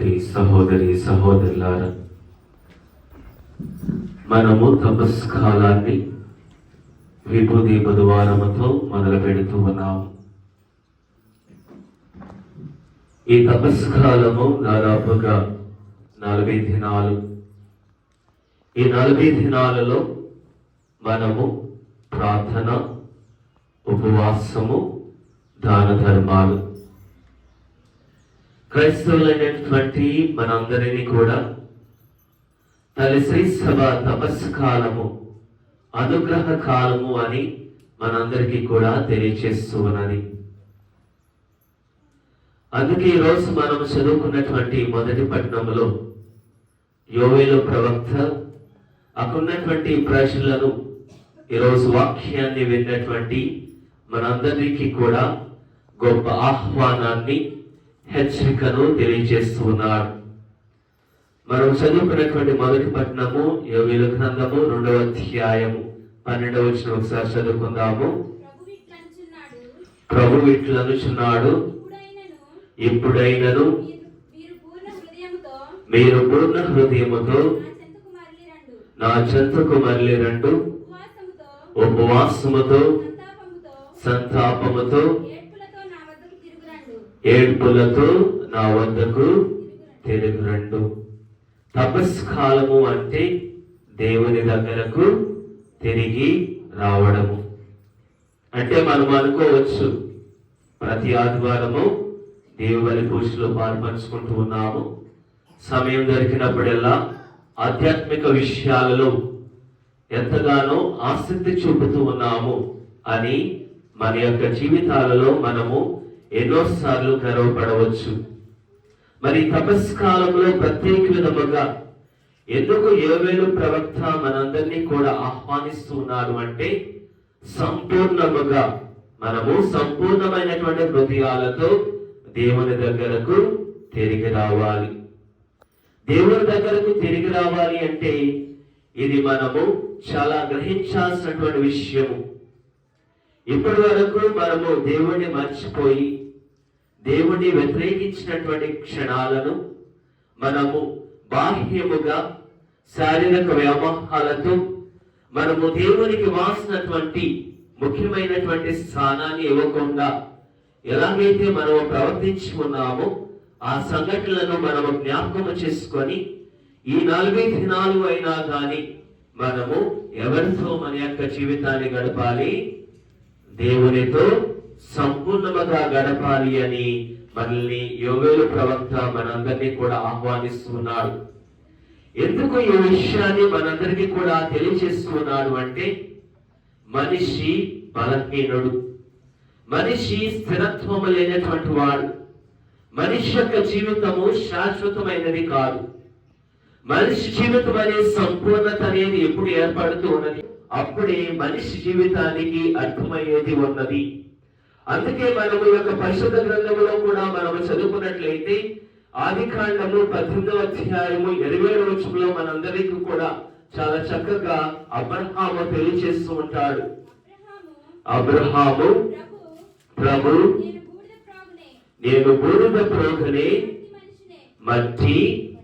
సహోదరి సహోదరులారా, మనము తపస్కాలాన్ని విభూది బుధవారముతో మొదలు పెడుతూ ఉన్నాము. ఈ తపస్కాలము దాదాపుగా 40 దినాలు. ఈ 40 దినాలలో మనము ప్రార్థన, ఉపవాసము, దాన ధర్మాలు, క్రైస్తవులైనటువంటి మనందరినీ కూడా తల్లి శ్రీ సభ తపస్కాలము, అనుగ్రహ కాలము అని మనందరికీ కూడా తెలియచేస్తూ ఉన్నది. అందుకే ఈరోజు మనం చదువుకున్నటువంటి మొదటి పట్టణంలో యోవేలు ప్రవక్త అక్కడున్నటువంటి ప్రజలను, ఈరోజు వాక్యాన్ని విన్నటువంటి మనందరికీ కూడా గొప్ప ఆహ్వానాన్ని, హెచ్చరికను తెలియజేస్తూ ఉన్నాడు. మనం చదువుకున్నటువంటి మొదటి పట్టణము యోవేలు గ్రంథము 2వ అధ్యాయము 12వ వచనం ఒకసారి చదువుకుందాము. ప్రభు ఇట్లనుచున్నాడు, ఇప్పుడైనను మీరు పూర్ణ హృదయముతో నా చెంతకు మరలి రండు, ఉపవాసముతో సంతాపముతో ఏడ్పులతో నా వద్దకు తిరుగురండు. తపస్కాలము అంటే దేవుని దగ్గరకు తిరిగి రావడము. అంటే మనం అనుకోవచ్చు, ప్రతి ఆదివారము దేవుని పూజలో పాల్పంచుకుంటూ ఉన్నాము, సమయం దొరికినప్పుడల్లా ఆధ్యాత్మిక విషయాలలో ఎంతగానో ఆసక్తి చూపుతూ ఉన్నాము అని మన యొక్క జీవితాలలో మనము ఎన్నోసార్లు గర్వపడవచ్చు. మరి తపస్కాలంలో ప్రత్యేక విధముగా ఎందుకు యోవేలు ప్రవక్త మనందరినీ కూడా ఆహ్వానిస్తూ ఉన్నారు అంటే, సంపూర్ణముగా మనము సంపూర్ణమైనటువంటి హృదయాలతో దేవుని దగ్గరకు తిరిగి రావాలి. దేవుని దగ్గరకు తిరిగి రావాలి అంటే ఇది మనము చాలా గ్రహించాల్సినటువంటి విషయము. ఇప్పటి వరకు మనము దేవుణ్ణి మర్చిపోయి దేవుణ్ణి వ్యతిరేకించినటువంటి క్షణాలను మనము బాహ్యముగా శారీరక వ్యామోహాలతో మనము దేవునికి వాసినటువంటి ముఖ్యమైనటువంటి స్థానాన్ని ఇవ్వకుండా ఎలాగైతే మనము ప్రవర్తించి ఉన్నామో ఆ సంఘటనలను మనము జ్ఞాపకము చేసుకొని ఈ 40 దినాలు అయినా కానీ మనము ఎవరితో మన యొక్క జీవితాన్ని గడపాలి? దేవునితో సంపూర్ణముగా గడపాలి అని మనల్ని యోవేలు ప్రవక్త మనందరినీ కూడా ఆహ్వానిస్తున్నాడు. ఎందుకు ఈ విషయాన్ని మనందరికీ కూడా తెలియజేస్తున్నాడు అంటే, మనిషి బలహీనుడు, మనిషి స్థిరత్వము లేనటువంటి వాడు, మనిషి యొక్క జీవితము శాశ్వతమైనది కాదు. మనిషి జీవితం అనే సంపూర్ణత అనేది ఎప్పుడు ఏర్పడుతూ ఉన్నది, అప్పుడే మనిషి జీవితానికి అర్థమయ్యేది ఉన్నది. అందుకే మనము యొక్క పరిశుద్ధ గ్రంథంలో కూడా మనము చదువుకున్నట్లయితే ఆదికాండము 18వ అధ్యాయము 27వ వచనంలో మనందరికీ కూడా చాలా చక్కగా అబ్రహాము తెలియజేస్తూ ఉంటాడు. అబ్రహాము, ప్రభు నేను బూడిద ప్రోగనే మట్టి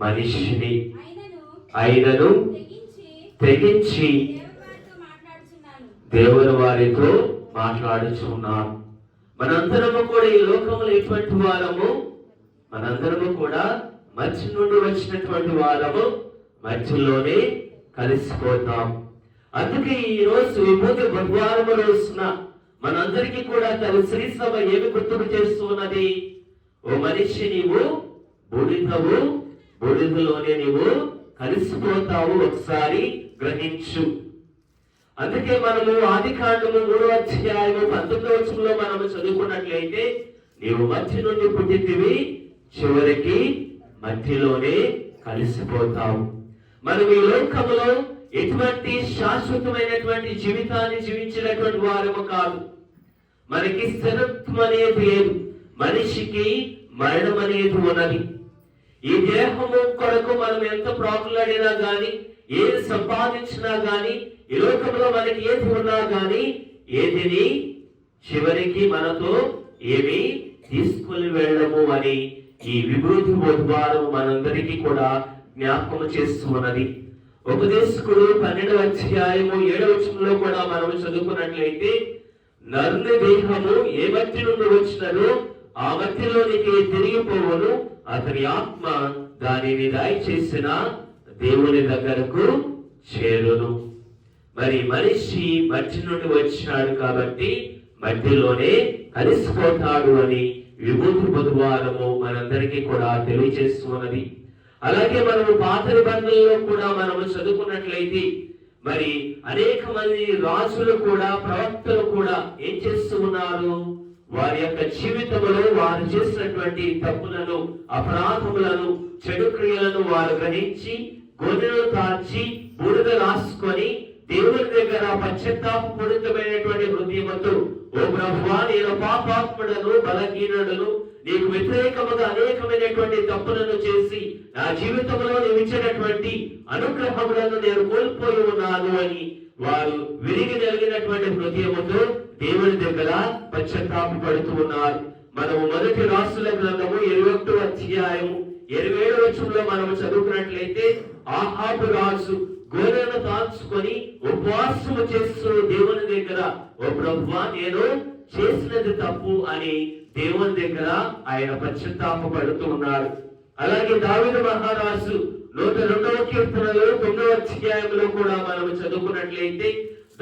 మనిషిని అయినను తెగించి దేవుని వారితో మాట్లాడుచున్నాను. మనందరము కూడా ఈ లోకంలో ఎటువంటి వారము? మనందరము కూడా మధ్య నుండి వచ్చినటువంటి వారము, మధ్యలోనే కలిసిపోతాం. అందుకే ఈ రోజు విభూతి బుధవారం రోజున మనందరికీ కూడా తల్లి శ్రీ సభ ఏమి గుర్తుకు చేస్తున్నది? ఓ మనిషి, నీవు బూడిదవు, బూడిదలోనే నీవు కలిసిపోతావు, ఒకసారి గ్రహించు. అందుకే మనము ఆదికాండము 3వ అధ్యాయము 19వ వచనంలో మనము చదువుకున్నట్లయితే, నీవు మధ్య నుండి పుట్టితివి, చివరికి మధ్యలోనే కలిసిపోతావు. మనం ఈ లోకంలో ఎటువంటి శాశ్వతమైనటువంటి జీవితాన్ని జీవించినటువంటి వారము కాదు. మనకి స్థిరత్వం అనేది లేదు, మనిషికి మరణం అనేది ఉన్నది. ఈ దేహము కొరకు మనం ఎంత ప్రాకులాడినా గాని, ఏది సంపాదించినా గాని, ఈ లోకంలో మనకి ఏది ఉన్నా గాని, ఏదిని చివరికి మనతో ఏమి తీసుకుని వెళ్ళము అని ఈ విభూతి బుధవారం మనందరికీ కూడా జ్ఞాపకం చేస్తూ ఉన్నది. ఉపదేశకుడు 12వ అధ్యాయము 7వ వచనంలో కూడా మనం చదువుకున్నట్లయితే, నరుని దేహము ఏ మట్టి నుండి వచ్చినదో ఆ మట్టిలోనికి తిరిగిపోవును, అతని ఆత్మ దానిని దయచేసిన దేవుని దగ్గరకు చేరును. మరి మనిషి మట్టి నుండి వచ్చినాడు కాబట్టి మట్టిలోనే కలిసిపోతాడు అని విభూతి బుధవారము మనందరికీ కూడా తెలియజేస్తున్నది. అలాగే మనము పాత నిబంధనలో కూడా మనము చదువుకున్నట్లయితే మరి అనేక మంది రాజులు కూడా ప్రవక్తలు కూడా ఏం చేస్తూ ఉన్నారు, వారి యొక్క జీవితంలో వారు చేసినటువంటి తప్పులను, అపరాధములను, చెడు క్రియలను వారు గ్రహించి గొర్రెలు తార్చి బూడిద రాసుకొని దేవుని దగ్గర పశ్చాత్తాపూరితమైనటువంటి హృదయముతో, ఓ ప్రభువా, నేను పాపాత్ముడను, బలహీనుడను, నీకు వ్యతిరేకముగా అనేకమైనటువంటి తప్పులను చేసి నా జీవితంలో నీవు ఇచ్చినటువంటి అనుగ్రహములను నేను కోల్పోయి ఉన్నాను అని వారు విరిగి నలిగినటువంటి హృదయముతో దేవుని దగ్గర పశ్చాత్తాపడుతూ ఉన్నారు. మనము మొదటి రాసుల గ్రంథము 21వ అధ్యాయము 27వ వచనంలో మనము చదువుకున్నట్లయితే, ఆహాబు రాజు గోరెను తాల్చుకొని ఉపవాసము చేస్తూ దేవుని దగ్గర, ఓ ప్రభువా, నేను చేసినది తప్పు అని దేవుని దగ్గర ఆయన పశ్చాత్తాపడుతూ ఉన్నాడు. అలాగే దావీదు మహారాజు 102వ కీర్తనలో 9వ అధ్యాయంలో కూడా మనం చదువుకున్నట్లయితే,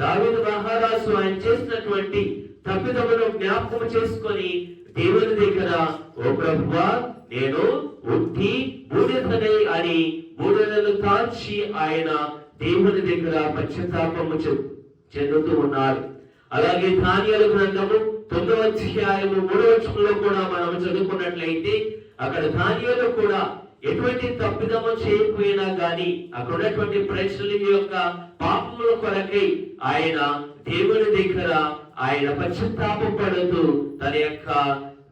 దావీదు మహారాజు ఆయన చేసినటువంటి తప్పిదమును జ్ఞాపకం చేసుకొని దేవుని దగ్గర, ఓ ప్రభువా, నేను ఉట్టి బూడిదనే అని బూడిదను తాల్చి ఆయన దేవుని దగ్గర పశ్చాత్తాపము చెందుతూ ఉన్నారు. అలాగే దానియేలు గ్రంథము 9వ అధ్యాయము 3వ వచనంలో కూడా మనం చదువుకున్నట్లయితే, అక్కడ దానియేలు కూడా ఎటువంటి తప్పిదము చేయకపోయినా గాని అక్కడ ఉన్నటువంటి ప్రజల యొక్క పాపముల కొరకై ఆయన దేవుని దగ్గర ఆయన పశ్చాత్తాపడుతూ తన యొక్క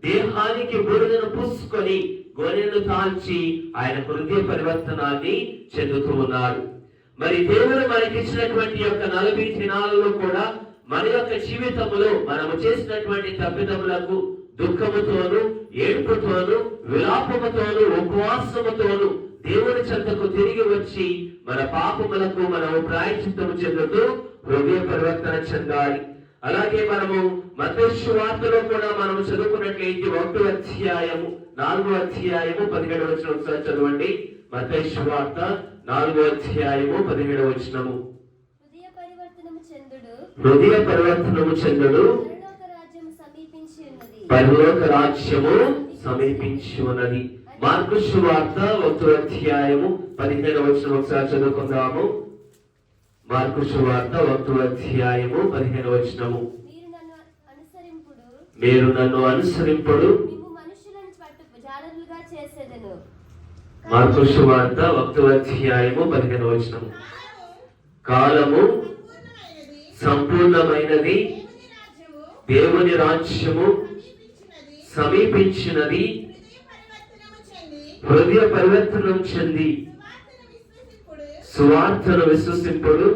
దేహానికి బూడిదను పూసుకొని గొర్రెను తాల్చి ఆయన హృదయ పరివర్తనాన్ని చెందుతూ ఉన్నారు. మరి దేవుడు మనకిచ్చినటువంటి యొక్క 40 దినాలలో కూడా మన యొక్క జీవితంలో మనము చేసినటువంటి తప్పిదములకు దుఃఖముతోను, ఏడుపుతోను, విలాపముతోను, ఉపవాసముతోను దేవుని చెంతకు తిరిగి వచ్చి మన పాపములకు మనము ప్రాయశ్చిత్తము చెందుతూ హృదయ పరివర్తన చెందాలి. అలాగే మనము మత్తయి సువార్తలో కూడా మనము చదువుకున్నట్లయితే 1వ అధ్యాయము 4వ అధ్యాయము 17వ వచనం ఒకసారి చదవండి. మత్తయి సువార్త 4వ అధ్యాయము 17వ వచనము. హృదయ పరివర్తనము చెందుడు, పరలోక రాజ్యము సమీపించి ఉన్నది. మార్కు సువార్త 1వ అధ్యాయము 15వ వచనం ఒకసారి చదువుకుందాము. మార్కు సువార్త 1వ అధ్యాయము 15వ వచనము. మీరు నన్ను అనుసరింపుడు, మార్కు సువార్త 1వ అధ్యాయము 15వ వచనము. కాలము సంపూర్ణమైనది, దేవుని రాజ్యము సమీపించినది, హృదయ పరివర్తనం చెంది సువార్తను విశ్వసింపుడు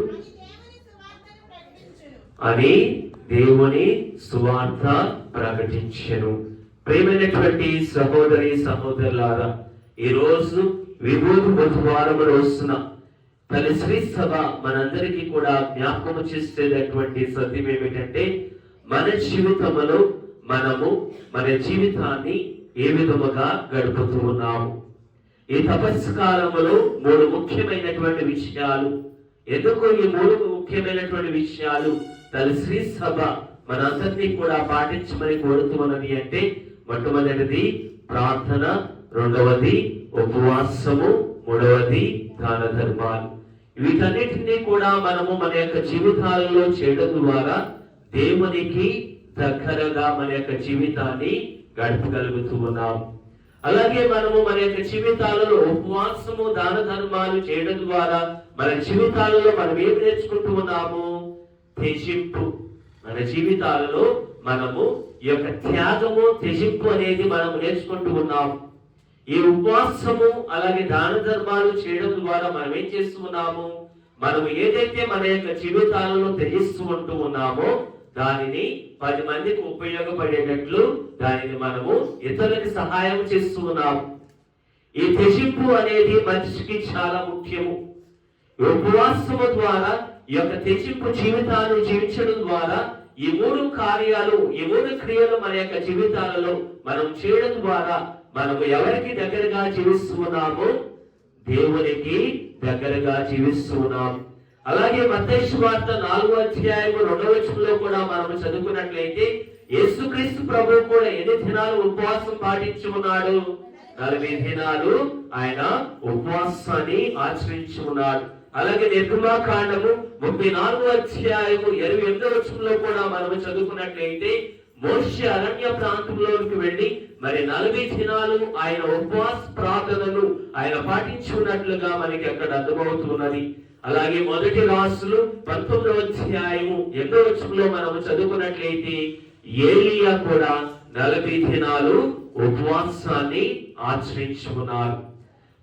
అని దేవుని సువార్త ప్రకటించెను. ప్రియమైనటువంటి సహోదరి సహోదరులారా, ఈ రోజు విభూతి బుధవారం రోజున తల్లి శ్రీ సభ మనందరికీ కూడా జ్ఞాపకం చేసేటటువంటి సత్యం ఏమిటంటే, మన జీవితంలో మనము మన జీవితాన్ని ఏ విధముగా గడుపుతూ ఉన్నాము. ఈ తపస్సు కాలంలో 3 ముఖ్యమైనటువంటి విషయాలు. ఎందుకు ఈ 3 ముఖ్యమైనటువంటి విషయాలు తల్లి శ్రీ సభ మనందరినీ కూడా పాటించమని కోరుతున్నది అంటే, మొట్టమొదటిది ప్రార్థన, రెండవది ఉపవాసము, మూడవది దాన ధర్మాలు. వీటన్నిటినీ కూడా మనము మన యొక్క జీవితాలలో చేయడం ద్వారా దేవునికి దగ్గరగా మన యొక్క జీవితాన్ని గడపగలుగుతూ ఉన్నాము. అలాగే మనము మన యొక్క జీవితాలలో ఉపవాసము, దాన ధర్మాలు చేయడం ద్వారా మన జీవితాలలో మనం ఏం నేర్చుకుంటూ ఉన్నాము? త్యజింపు. మన జీవితాలలో మనము ఈ యొక్క త్యాగము, త్యజింపు అనేది మనము నేర్చుకుంటూ ఉన్నాము. ఈ ఉపవాసము అలాగే దాన ధర్మాలు చేయడం ద్వారా మనం ఏం చేస్తూ ఉన్నాము? మనము ఏదైతే మన యొక్క జీవితాలలో త్యజిస్తూ ఉంటూ ఉన్నామో దానిని 10 మందికి ఉపయోగపడేటట్లు దానిని మనము ఇతరులకు సహాయం చేస్తూ ఉన్నాము. ఈ త్యజింపు అనేది మనిషికి చాలా ముఖ్యము. ఉపవాసము ద్వారా ఈ యొక్క త్యజింపు జీవితాన్ని జీవించడం ద్వారా ఈ 3 కార్యాలు, ఈ 3 క్రియలు మన యొక్క జీవితాలలో మనం చేయడం ద్వారా మనము ఎవరికి దగ్గరగా జీవిస్తున్నామో దేవునికి దగ్గరగా జీవిస్తున్నాం. అలాగే మత్తయి సువార్త 4వ అధ్యాయం 2వ వచనంలో కూడా మనం చదువుకున్నట్లయితే యేసుక్రీస్తు ప్రభువు కూడా ఎన్ని దినాలు ఉపవాసం పాటించి ఉన్నాడు? 40 దినాలు ఆయన ఉపవాసాన్ని ఆచరించి ఉన్నాడు. అలాగే నిర్గమాకాండము 34వ అధ్యాయము 28వ వచనంలో కూడా మనం చదువుకున్నట్లయితే మోషే అరణ్య ప్రాంతంలోకి వెళ్ళి మరి 40 దినాలు ఆయన ఉపవాస ప్రార్థనలు ఆయన పాటించున్నట్లుగా మనకి అక్కడ అర్థమవుతున్నది. అలాగే మొదటి రాసులు 19వ అధ్యాయము 8వ వచనంలో మనం చదువుకున్నట్లయితే ఏలియా కూడా 40 దినాలు ఉపవాసాన్ని ఆచరించుకున్నారు.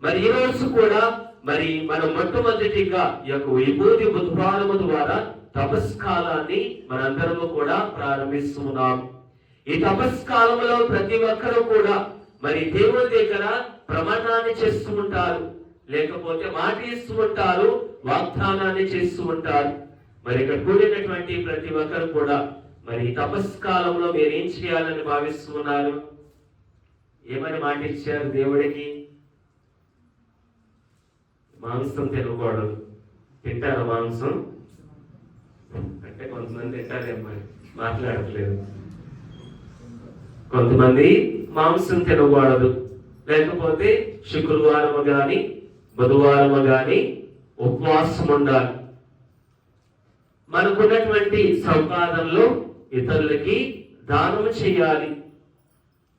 మరి ఈ రోజు కూడా మరి మనం మొట్టమొదటిగా ఈ యొక్క విభూతి బుధవారము ద్వారా తపస్కాలాన్ని మనందరము కూడా ప్రారంభిస్తున్నాం. ఈ తపస్కాలంలో ప్రతి ఒక్కరూ కూడా మరి దేవుని దగ్గర ప్రమాణాన్ని చేస్తూ ఉంటారు, లేకపోతే మాట ఇస్తూ ఉంటారు, వాగ్దానాన్ని చేస్తూ ఉంటారు. మరి ఇక్కడ కూడినటువంటి ప్రతి ఒక్కరు కూడా మరి తపస్కాలంలో మీరు ఏం చేయాలని భావిస్తున్నారు? ఏమని మాట ఇచ్చారు దేవుడికి? మాంసం తినకూడదు. తింటారు మాంసం అంటే కొంతమంది తింటారేమో, మాట్లాడట్లేదు. కొంతమంది మాంసం తినకూడదు, లేకపోతే శుక్రవారము గాని బుధవారము గాని ఉపవాసం ఉండాలి. మనకున్నటువంటి సంపాదనలో ఇతరులకి దానం చేయాలి,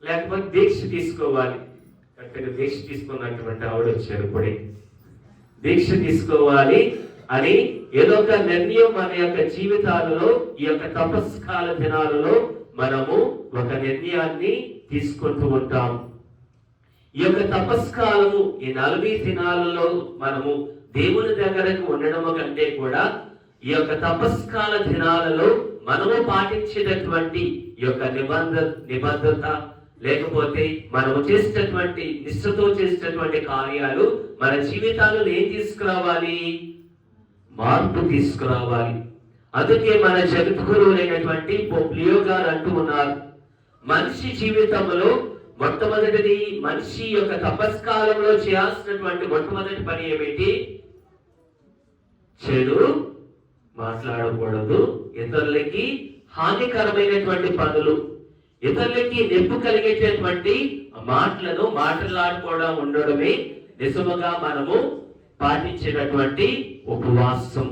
లేకపోతే దీక్ష తీసుకోవాలి. కరెక్ట్గా దీక్ష తీసుకున్నటువంటి ఆవిడ వచ్చారు ఇప్పుడే. దీక్ష తీసుకోవాలి అని ఏదో ఒక నిర్ణయం మన యొక్క జీవితాలలో ఈ యొక్క తపస్కాల దినాలలో మనము ఒక నిర్ణయాన్ని తీసుకుంటూ ఉంటాం. ఈ యొక్క తపస్కాలము ఈ 40 దినాలలో మనము దేవుని దగ్గరకు ఉండడం కంటే కూడా ఈ యొక్క తపస్కాల దినాలలో మనము పాటించేటటువంటి ఈ యొక్క నిబద్ధత లేకపోతే మనము చేసేటటువంటి నిష్ఠతో చేసేటటువంటి కార్యాలు మన జీవితాలలో ఏం తీసుకురావాలి? మార్పు తీసుకురావాలి. అందుకే మన జగద్గురువులైనటువంటి పోప్ లియో గారు అంటూ ఉన్నారు, మనిషి జీవితంలో మొట్టమొదటిది మనిషి యొక్క తపస్కాలంలో చేయాల్సినటువంటి మొట్టమొదటి పని ఏమిటి? చెడు మాట్లాడకూడదు, ఇతరులకి హానికరమైనటువంటి పనులు, ఇతరులకి నొప్పి కలిగేటటువంటి మాటలను మాట్లాడుకోవడం ఉండడమే నిజముగా మనము పాటించేటటువంటి ఉపవాసం.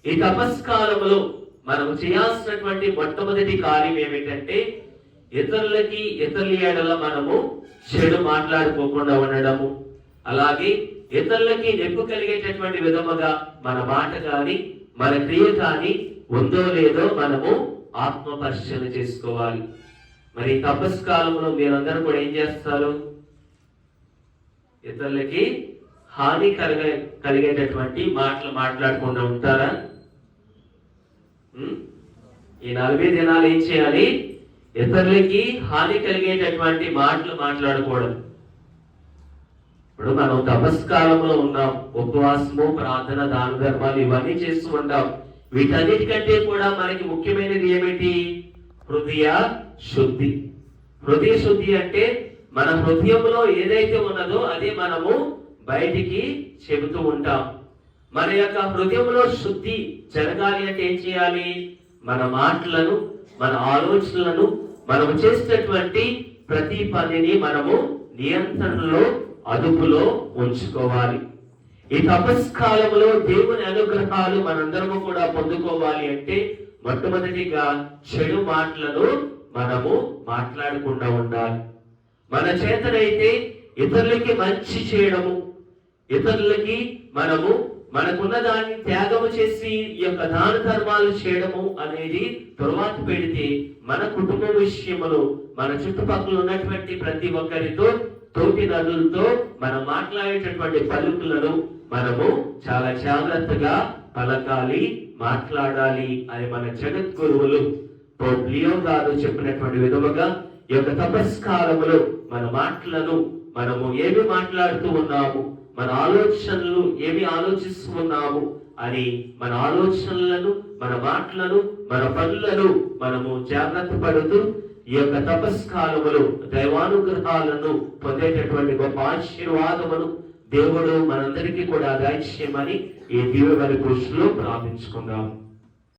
ఈ తపస్కాలంలో మనము చేయాల్సినటువంటి మొట్టమొదటి కార్యం ఏమిటంటే ఇతరుల ఏడల మనము చెడు మాట్లాడుకోకుండా ఉండడము. అలాగే ఇతరులకి నొప్పి కలిగేటటువంటి విధముగా మన మాట కానీ మన క్రియ కానీ ఉందో లేదో మనము ఆత్మ పరిశీలన చేసుకోవాలి. మరి తపస్కాలంలో మీరందరూ కూడా ఏం చేస్తారు? ఇతరులకి హాని కలిగేటటువంటి మాటలు మాట్లాడకుండా ఉంటారా? ఈ 40 దినాలు ఏం చేయాలి? ఇతరులకి హాని కలిగేటటువంటి మాటలు మాట్లాడకూడదు. ఇప్పుడు మనం తపస్కాలంలో ఉన్నాం, ఉపవాసము, ప్రార్థన, దాన ధర్మాలు ఇవన్నీ చేస్తూ ఉంటాం. వీటన్నిటికంటే కూడా మనకి ముఖ్యమైనది ఏమిటి? హృదయ శుద్ధి. హృదయ శుద్ధి అంటే మన హృదయంలో ఏదైతే ఉన్నదో అదే మనము బయటికి చెబుతూ ఉంటాం. మన యొక్క హృదయంలో శుద్ధి జరగాలి అంటే ఏం చేయాలి? మన మాటలను, మన ఆలోచనలను, మనము చేసేటటువంటి ప్రతి పనిని మనము నియంత్రణలో, అదుపులో ఉంచుకోవాలి. ఈ తపస్కాలంలో దేవుని అనుగ్రహాలు మనందరము కూడా పొందుకోవాలి అంటే మొట్టమొదటిగా చెడు మాటలను మనము మాట్లాడకుండా ఉండాలి. మన చేతనైతే ఇతరులకి మంచి చేయడము, ఇతరులకి మనకున్న దాన్ని త్యాగము చేసి ఈ యొక్క దాన ధర్మాలు చేయడము అనేది తరువాత పెడితే మన కుటుంబ విషయములు, మన చుట్టుపక్కల ఉన్నటువంటి ప్రతి ఒక్కరితో, తోటి నదులతో మనం మాట్లాడేటటువంటి పలుకులను మనము చాలా జాగ్రత్తగా పలకాలి, మాట్లాడాలి అని మన జగద్గురువులు పోప్ లియో గారు చెప్పినటువంటి విధముగా ఈ యొక్క తపస్కాలములో మన మాటలను మనము ఏమి మాట్లాడుతూ ఉన్నాము, మన ఆలోచనలు ఏమి ఆలోచిస్తూ ఉన్నాము అని మన ఆలోచనలను, మన మాటలను, మన పనులను మనము జాగ్రత్త పడుతూ ఈ యొక్క తపస్కాలములు దైవానుగ్రహాలను పొందేటటువంటి గొప్ప ఆశీర్వాదమును దేవుడు మనందరికీ కూడా దయచేయమని ఈ దివ్య బలి పూజలో ప్రార్థించుకుందాం.